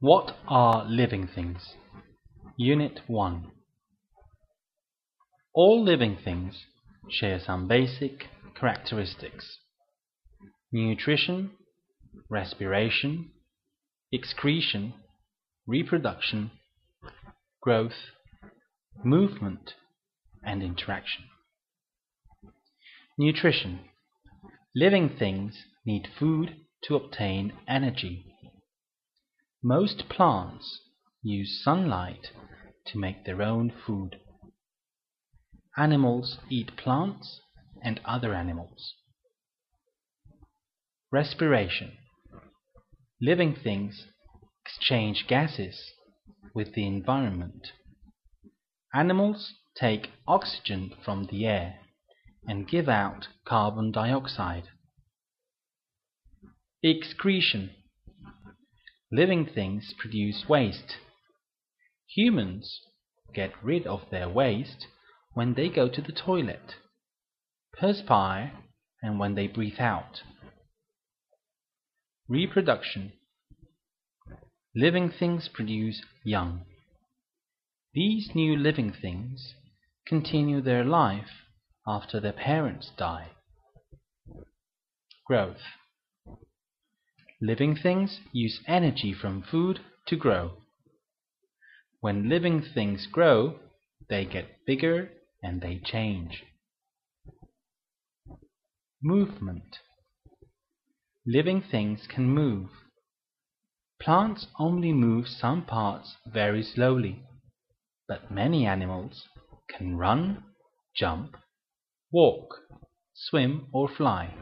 What are living things? Unit 1. All living things share some basic characteristics: nutrition, respiration, excretion, reproduction, growth, movement, and interaction. Nutrition. Living things need food to obtain energy. Most plants use sunlight to make their own food. Animals eat plants and other animals. Respiration. Living things exchange gases with the environment. Animals take oxygen from the air and give out carbon dioxide. Excretion. Living things produce waste. Humans get rid of their waste when they go to the toilet, perspire, and when they breathe out. Reproduction. Living things produce young. These new living things continue their life after their parents die. Growth. Living things use energy from food to grow. When living things grow, they get bigger and they change. Movement. Living things can move. Plants only move some parts very slowly, but many animals can run, jump, walk, swim, or fly.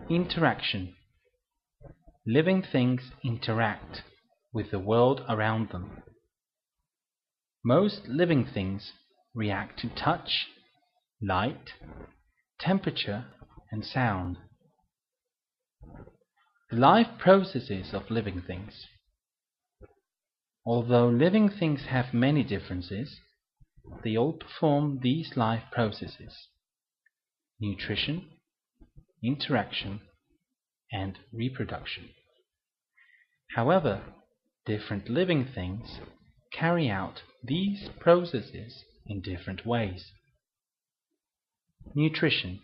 Interaction. Living things interact with the world around them. Most living things react to touch, light, temperature, and sound. The life processes of living things. Although living things have many differences, they all perform these life processes: nutrition, interaction, and reproduction. However, different living things carry out these processes in different ways. Nutrition.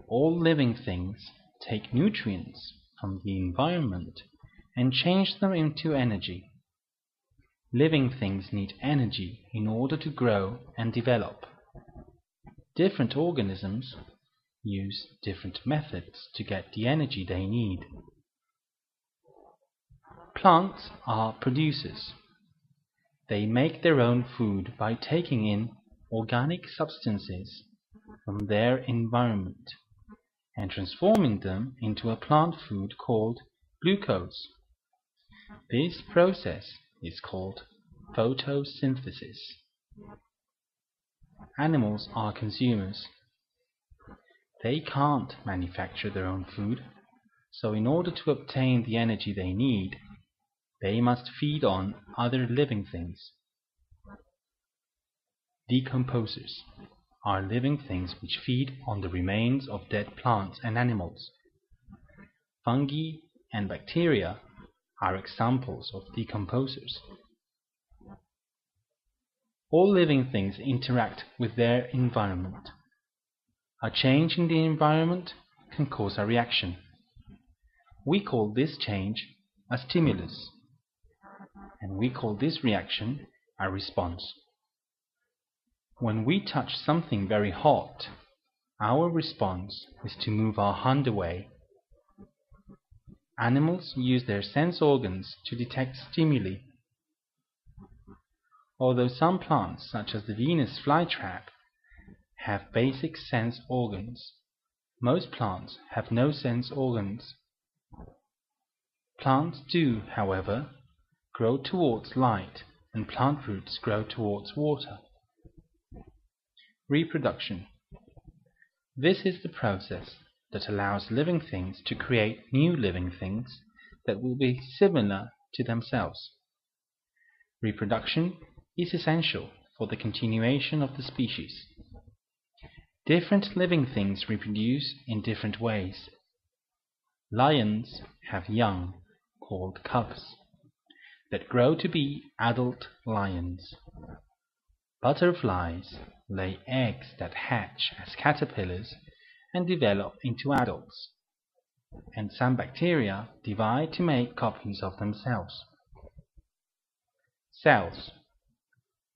All living things take nutrients from the environment and change them into energy. Living things need energy in order to grow and develop. Different organisms use different methods to get the energy they need. Plants are producers. They make their own food by taking in organic substances from their environment and transforming them into a plant food called glucose. This process is called photosynthesis. Animals are consumers. They can't manufacture their own food, so in order to obtain the energy they need, they must feed on other living things. Decomposers are living things which feed on the remains of dead plants and animals. Fungi and bacteria are examples of decomposers. All living things interact with their environment. A change in the environment can cause a reaction. We call this change a stimulus, and we call this reaction a response. When we touch something very hot, our response is to move our hand away. Animals use their sense organs to detect stimuli. Although some plants, such as the Venus flytrap, have basic sense organs, most plants have no sense organs. Plants do, however, grow towards light, and plant roots grow towards water. Reproduction. This is the process that allows living things to create new living things that will be similar to themselves. Reproduction is essential for the continuation of the species. Different living things reproduce in different ways. Lions have young, called cubs, that grow to be adult lions. Butterflies lay eggs that hatch as caterpillars and develop into adults, and some bacteria divide to make copies of themselves. Cells.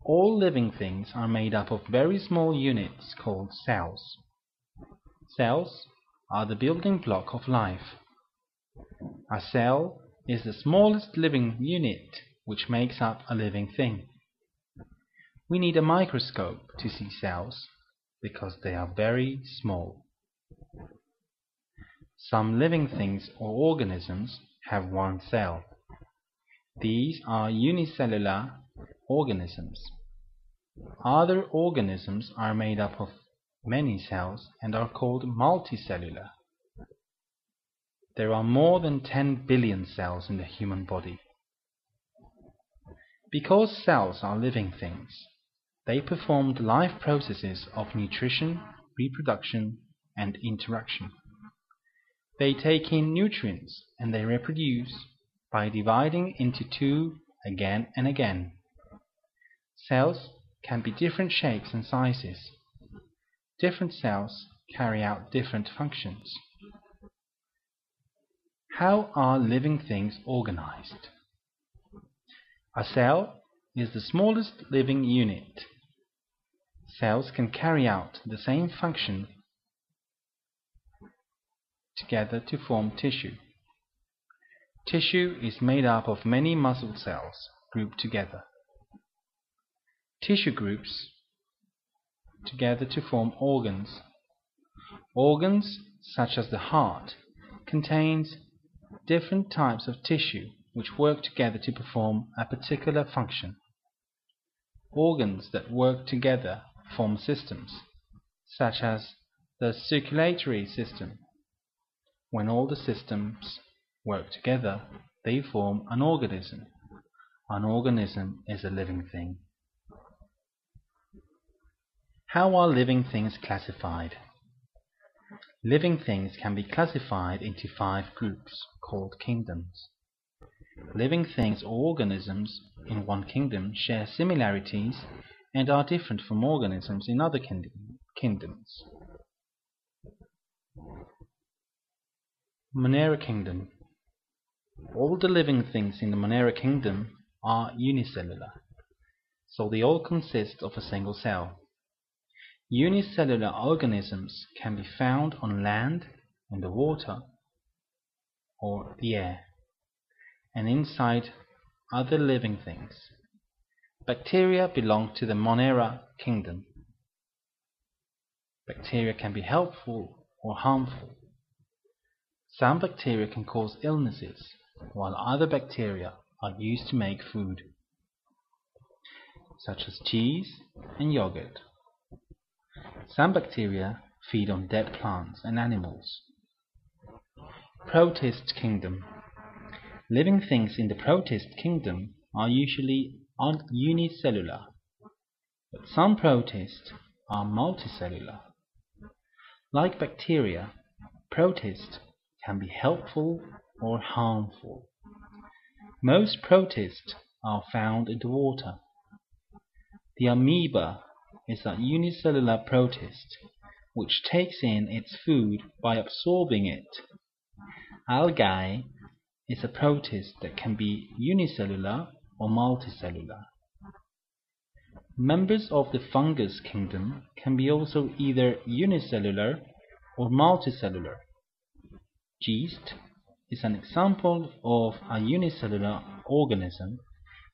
All living things are made up of very small units called cells. Cells are the building block of life. A cell is the smallest living unit which makes up a living thing. We need a microscope to see cells because they are very small. Some living things or organisms have one cell. These are unicellular organisms. Other organisms are made up of many cells and are called multicellular. There are more than 10 billion cells in the human body. Because cells are living things, they perform the life processes of nutrition, reproduction, and interaction. They take in nutrients and they reproduce by dividing into two again and again. Cells can be different shapes and sizes. Different cells carry out different functions. How are living things organized? A cell is the smallest living unit. Cells can carry out the same function together to form tissue. Tissue is made up of many muscle cells grouped together. Tissue groups together to form organs. Organs, such as the heart, contains different types of tissue which work together to perform a particular function. Organs that work together form systems, such as the circulatory system. When all the systems work together, they form an organism. An organism is a living thing. How are living things classified? Living things can be classified into 5 groups called kingdoms. Living things or organisms in one kingdom share similarities and are different from organisms in other kingdoms. Monera Kingdom. All the living things in the Monera Kingdom are unicellular, so they all consist of a single cell. Unicellular organisms can be found on land, in the water, or the air, and inside other living things. Bacteria belong to the Monera Kingdom. Bacteria can be helpful or harmful. Some bacteria can cause illnesses, while other bacteria are used to make food, such as cheese and yogurt. Some bacteria feed on dead plants and animals. Protist Kingdom. Living things in the Protist Kingdom are usually unicellular, but some protists are multicellular. Like bacteria, protists can be helpful or harmful. Most protists are found in the water. The amoeba is a unicellular protist which takes in its food by absorbing it. Algae is a protist that can be unicellular or multicellular. Members of the fungus kingdom can be also either unicellular or multicellular. Yeast is an example of a unicellular organism,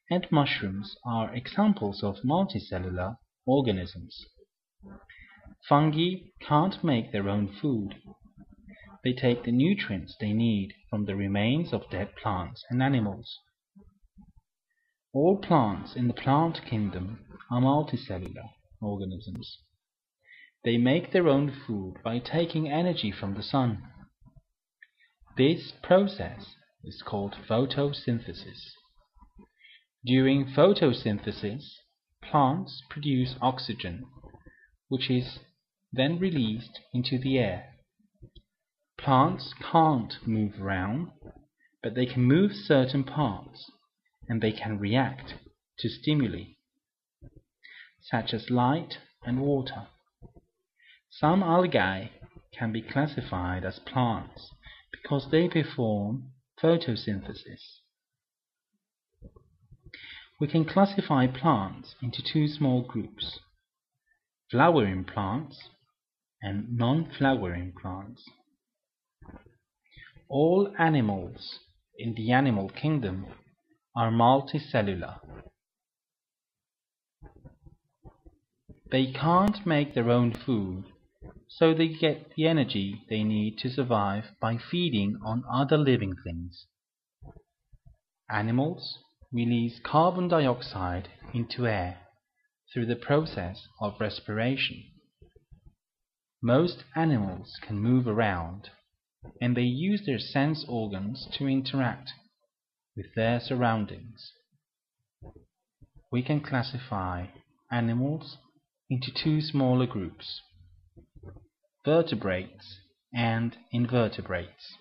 and mushrooms are examples of multicellular organisms. Fungi can't make their own food. They take the nutrients they need from the remains of dead plants and animals. All plants in the plant kingdom are multicellular organisms. They make their own food by taking energy from the sun. This process is called photosynthesis. During photosynthesis, plants produce oxygen, which is then released into the air. Plants can't move around, but they can move certain parts, and they can react to stimuli, such as light and water. Some algae can be classified as plants because they perform photosynthesis. We can classify plants into two small groups: flowering plants and non-flowering plants. All animals in the animal kingdom are multicellular. They can't make their own food, so they get the energy they need to survive by feeding on other living things. Animals release carbon dioxide into air through the process of respiration. Most animals can move around, and they use their sense organs to interact with their surroundings. We can classify animals into two smaller groups: vertebrates and invertebrates.